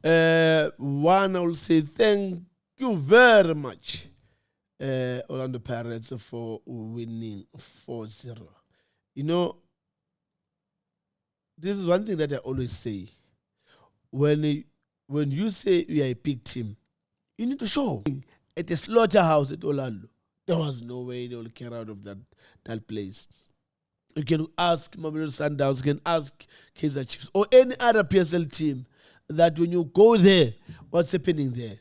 One, I will say thank you very much, Orlando Pirates, for winning 4-0. You know, this is one thing that I always say. When you say you are a big team, you need to show. At a slaughterhouse at Orlando, there was no way they will get out of that place. You can ask Mamelodi Sundowns, you can ask Kaizer Chiefs, or any other PSL team, that when you go there, what's happening there?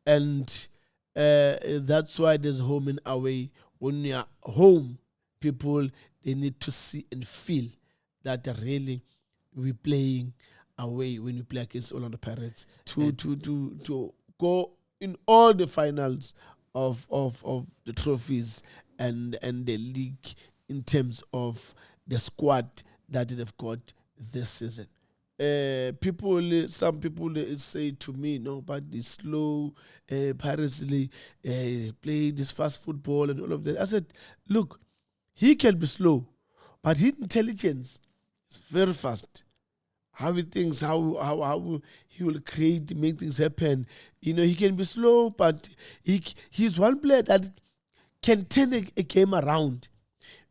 And that's why there's home and away. When you are home, people, they need to see and feel that really we're playing away when you play against Orlando Pirates to go in all the finals of the trophies and the league in terms of the squad that they've got this season. Some people say to me, no, but it's slow. Pirates play this fast football and all of that. I said, look, he can be slow, but his intelligence is very fast. How he thinks, how he will make things happen. You know, he can be slow, but he's one player that can turn a game around,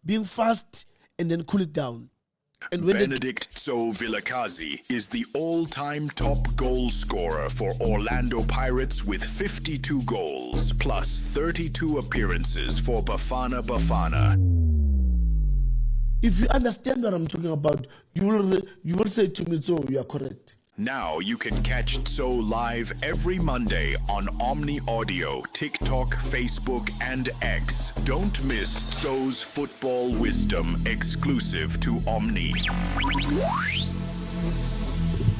being fast and then cool it down. And when Benedict Tso Vilakazi is the all-time top goal scorer for Orlando Pirates with 52 goals plus 32 appearances for Bafana Bafana. If you understand what I'm talking about, you will say to me, so you are correct. Now you can catch Tso live every Monday on Omni Audio, TikTok, Facebook, and X. Don't miss Tso's football wisdom exclusive to Omni.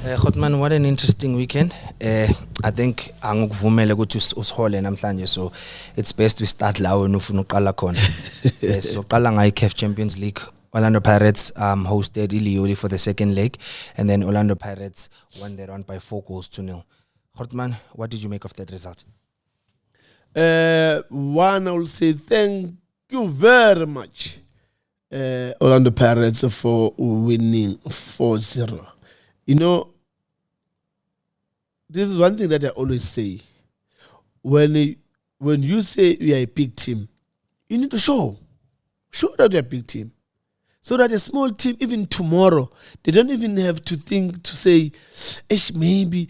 Khotman, what an interesting weekend. I think angukuvumele ukuthi usihole namhlanje, so it's best we start la wena ufuna uqala khona. So qala ngayi CAF Champions League. Orlando Pirates hosted Ilioli for the second leg, and then Orlando Pirates won their run by 4-0. Khotman, what did you make of that result? One, I will say thank you very much, Orlando Pirates, for winning 4-0. You know, this is one thing that I always say. When you say you are a big team, you need to show that you're a big team. So that a small team, even tomorrow, they don't even have to think to say, maybe,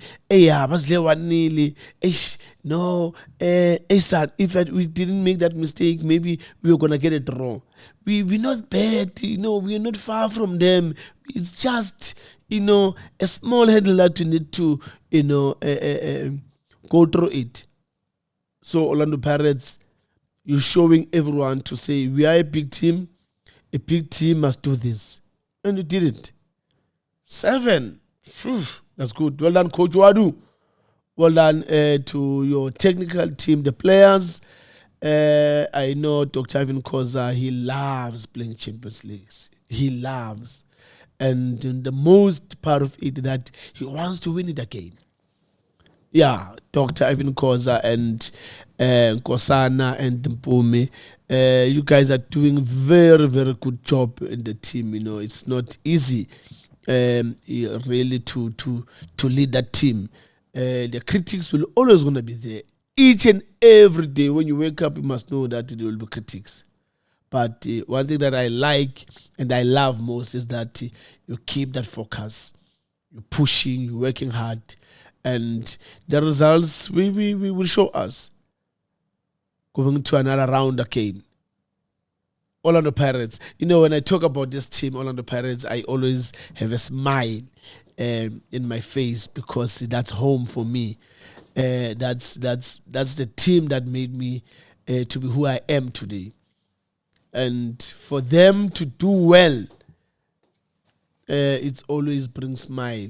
no, if we didn't make that mistake, maybe we were going to get it wrong. We're not bad, we're not far from them. It's just, a small hurdle that we need to, go through it. So Orlando Pirates, you're showing everyone to say, we are a big team. A big team must do this. And you did it. 7. That's good. Well done, Coach Wadu. Well done to your technical team, the players. I know Dr. Ivan Koza, he loves playing Champions League. He loves. And the most part of it that he wants to win it again. Yeah, Dr. Ivan Koza and Kosana and Mpumi. You guys are doing very, very good job in the team. It's not easy really to lead that team. The critics will always going to be there. Each and every day when you wake up, you must know that there will be critics. But one thing that I like and I love most is that you keep that focus. You're pushing, you're working hard. And the results we will show us. Going to another round again. Orlando Pirates. When I talk about this team, Orlando Pirates, I always have a smile in my face because that's home for me. That's the team that made me to be who I am today. And for them to do well, it always brings smile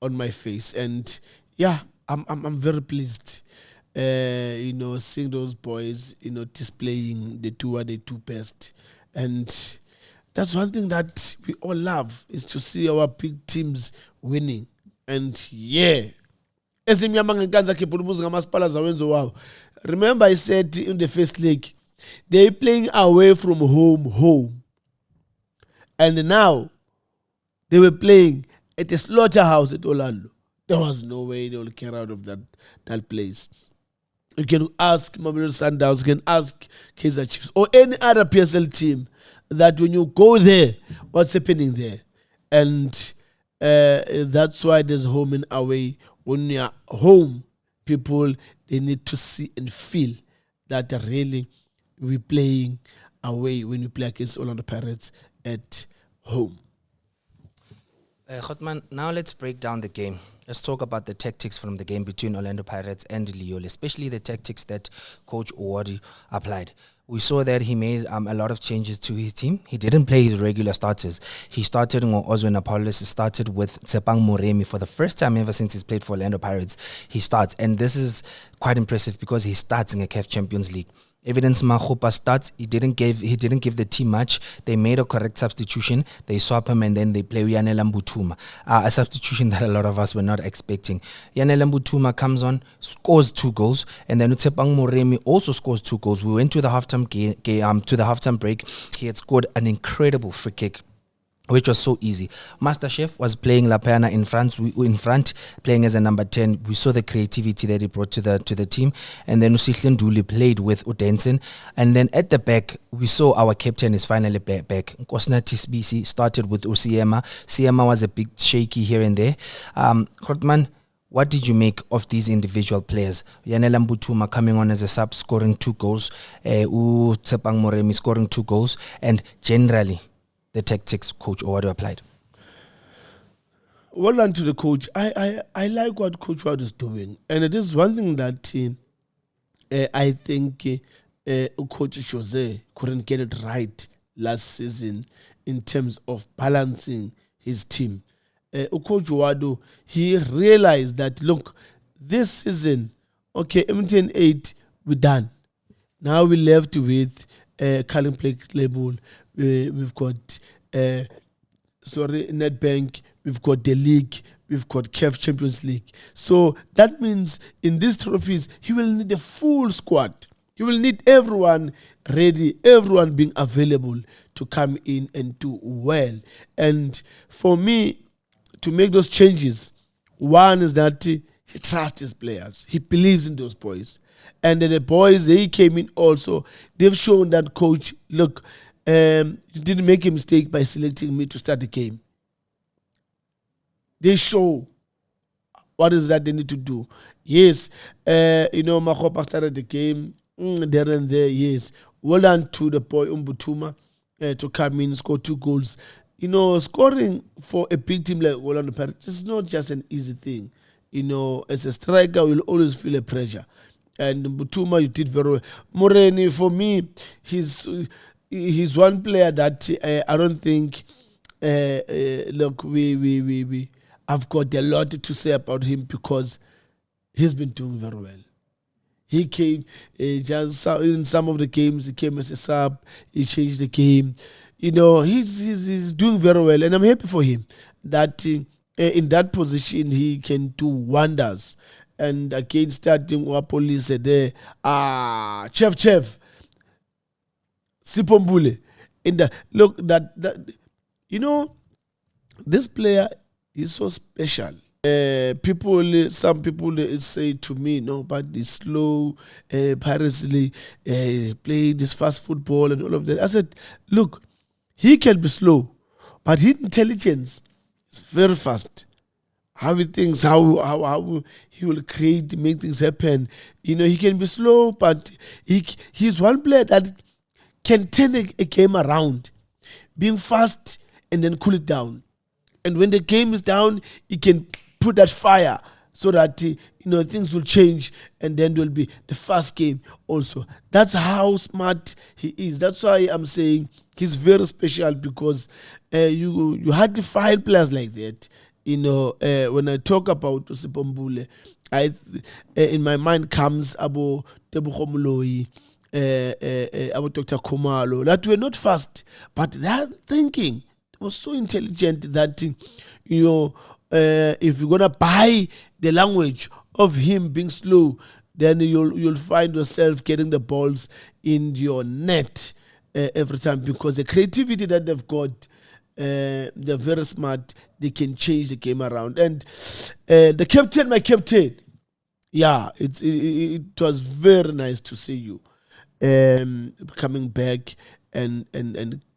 on my face. And yeah, I'm very pleased. Seeing those boys, displaying they do what they do best. And that's one thing that we all love, is to see our big teams winning. And yeah. Remember I said in the first league, they're playing away from home. And now, they were playing at a slaughterhouse at Orlando. There was no way they will get out of that place. You can ask Mamelodi Sundowns, you can ask Kaizer Chiefs, or any other PSL team, that when you go there, what's happening there? And that's why there's home and away. When you're home, people, they need to see and feel that really we're playing away when you play against Orlando Pirates at home. Khotman, now let's break down the game. Let's talk about the tactics from the game between Orlando Pirates and Liole, especially the tactics that Coach Owadi applied. We saw that he made a lot of changes to his team. He didn't play his regular starters. He started Ozwen Apollos, started with Tsepang Moremi for the first time ever since he's played for Orlando Pirates. He starts, and this is quite impressive because he starts in a CAF Champions League. Evidence Machupa starts. He didn't give the team much. They made a correct substitution. They swap him and then they play Yanela Mbutuma. A substitution that a lot of us were not expecting. Yanela Mbutuma comes on, scores 2 goals, and then Tsepang Moremi also scores 2 goals. We went to the halftime to the halftime break. He had scored an incredible free kick, which was so easy. Master Chef was playing La Perna in front, playing as a number 10. We saw the creativity that he brought to the team. And then Usihle Nduli played with Udensen. And then at the back, we saw our captain is finally back. Nkosina Tisbisi started with Usiema. Siema was a bit shaky here and there. Khotman, what did you make of these individual players? Yanela Mbutuma coming on as a sub, scoring 2 goals. Tsepang Moremi scoring 2 goals. And generally, the tactics Coach Owadu applied. Well done to the coach. I like what Coach Owadu is doing. And it is one thing that I think Coach Jose couldn't get it right last season in terms of balancing his team. Coach Owadu, he realized that, look, this season, okay, MTN 8, we're done. Now we're left with Carling Play Label. We've got Nedbank, we've got the league, we've got CAF Champions League. So that means in these trophies, he will need a full squad. He will need everyone ready, everyone being available to come in and do well. And for me, to make those changes, one is that he trusts his players. He believes in those boys. And then the boys, they came in also. They've shown that, coach, look, you didn't make a mistake by selecting me to start the game. They show what is that they need to do. Yes, Machopa started the game there and there, yes. Well done to the boy Mbutuma to come in, score 2 goals. Scoring for a big team like Orlando Pirates is not just an easy thing. As a striker, you'll always feel a pressure. And Mbutuma, you did very well. Moreni, for me, he's one player that I don't think, look, I've got a lot to say about him because he's been doing very well. He came just in some of the games, he came as a sub, he changed the game. He's doing very well, and I'm happy for him that in that position he can do wonders. And again, starting Wapolice there, Chef. Sipombule. Look, this player is so special. Some people say to me, no, but he's slow, Pirates play this fast football and all of that. I said, look, he can be slow, but his intelligence is very fast. How he thinks, how he will make things happen. He can be slow, but he's one player that can turn a game around, being fast and then cool it down. And when the game is down, he can put that fire so that things will change, and then there will be the fast game also. That's how smart he is. That's why I'm saying he's very special, because you hardly find players like that. When I talk about Sipombule, in my mind comes Abo Tebogo Moloi, Abo Dr. Khumalo, that were not fast, but their thinking was so intelligent that if you're gonna buy the language of him being slow, then you'll find yourself getting the balls in your net every time, because the creativity that they've got, they're very smart. They can change the game around. And the captain, my captain, yeah, it was very nice to see you coming back and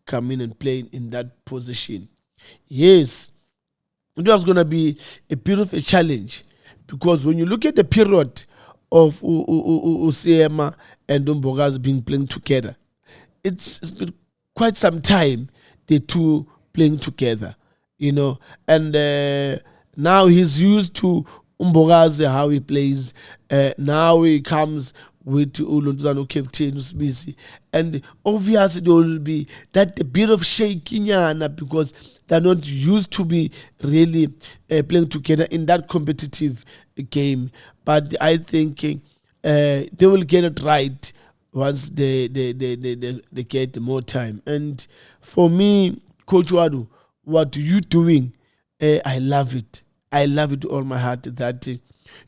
coming and playing in that position. Yes, it was going to be a bit of a challenge because when you look at the period of Usiema and Mbogazi being playing together, it's been quite some time the two playing together, and now he's used to Mbogazi, how he plays. Now he comes with Uluntuzano captain Usbisi, and obviously there will be that a bit of shaking because they're not used to be really playing together in that competitive game. But I think they will get it right once they get more time. And for me, Coach Wadu, what you doing? I love it. I love it with all my heart that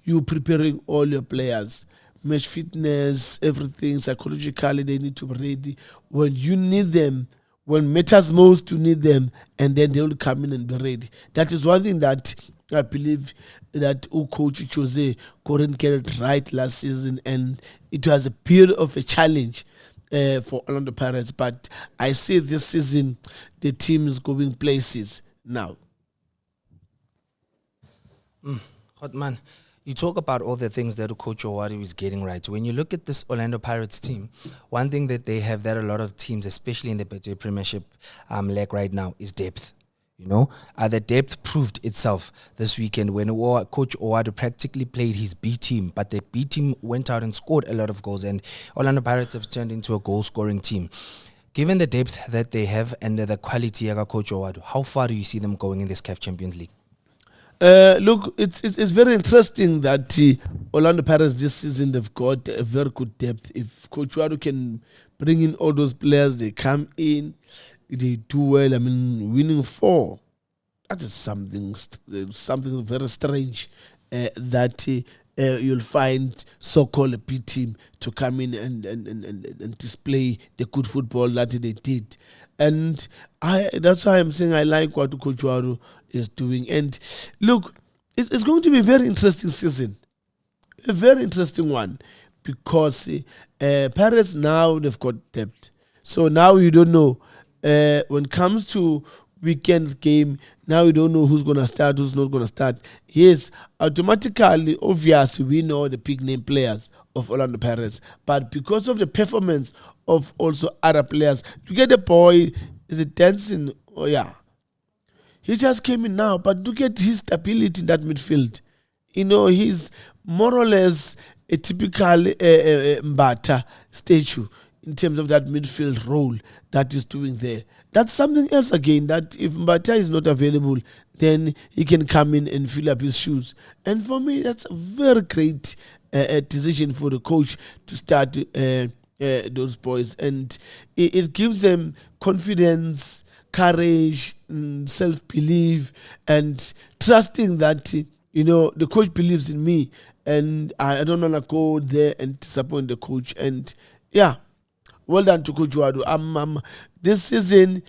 you preparing all your players. Match fitness, everything, psychologically, they need to be ready. When you need them, when matters most, you need them, and then they will come in and be ready. That is one thing that I believe that Coach Jose couldn't get it right last season, and it was a period of a challenge for Orlando Pirates. But I see this season, the team is going places now. Hotman, you talk about all the things that Coach Owari is getting right. When you look at this Orlando Pirates team, one thing that they have that a lot of teams, especially in the Betway Premiership leg right now, is depth. The depth proved itself this weekend when Coach Owari practically played his B team, but the B team went out and scored a lot of goals, and Orlando Pirates have turned into a goal-scoring team. Given the depth that they have and the quality of Coach Owari, how far do you see them going in this CAF Champions League? Look, it's very interesting that Orlando Pirates this season, they've got a very good depth. If Coach Wadu can bring in all those players, they come in, they do well. I mean, winning 4, that is something very strange that you'll find so-called B team to come in and display the good football that they did. And that's why I'm saying I like what Coach Wadu is doing. And look, it's going to be a very interesting season. A very interesting one. Because Paris now, they've got depth. So now you don't know. When it comes to weekend game, now you don't know who's going to start, who's not going to start. Yes, automatically, obviously, we know the big name players of Orlando Pirates. But because of the performance of also other players, you get the boy, is it dancing? Oh, yeah. He just came in now, but look at his stability in that midfield. He's more or less a typical Mbata statue in terms of that midfield role that he's doing there. That's something else again, that if Mbata is not available, then he can come in and fill up his shoes. And for me, that's a very great decision for the coach to start those boys. And it gives them confidence, courage, self-belief, and trusting that, the coach believes in me, and I don't want to go there and disappoint the coach. And yeah, well done to Coach Wadu. This season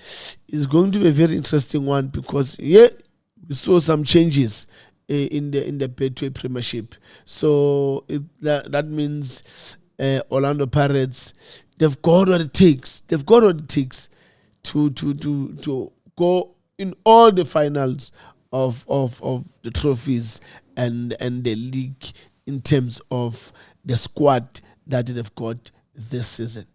is going to be a very interesting one because we saw some changes in the Betway Premiership. So that means Orlando Pirates, they've got what it takes. They've got what it takes to go in all the finals of the trophies and the league in terms of the squad that they've got this season.